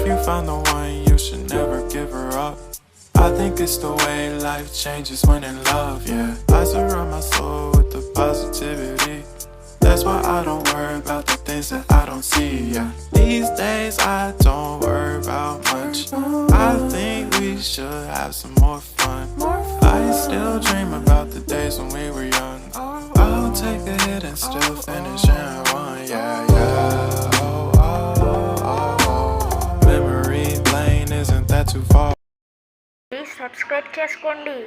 you found the one, you should never give her up. I think it's the way life changes when in love, yeah. I surround my soul with the positivity. That's why I don't worry about the things that I don't see, yeah. These days I don't worry about much. I think we should have some more fun. I still dream about the days when we were young. I'll take a hit and still finish in one, yeah, yeah. Oh, oh, oh, oh. Memory lane, isn't that too far? Subscribe చేసుకోండి.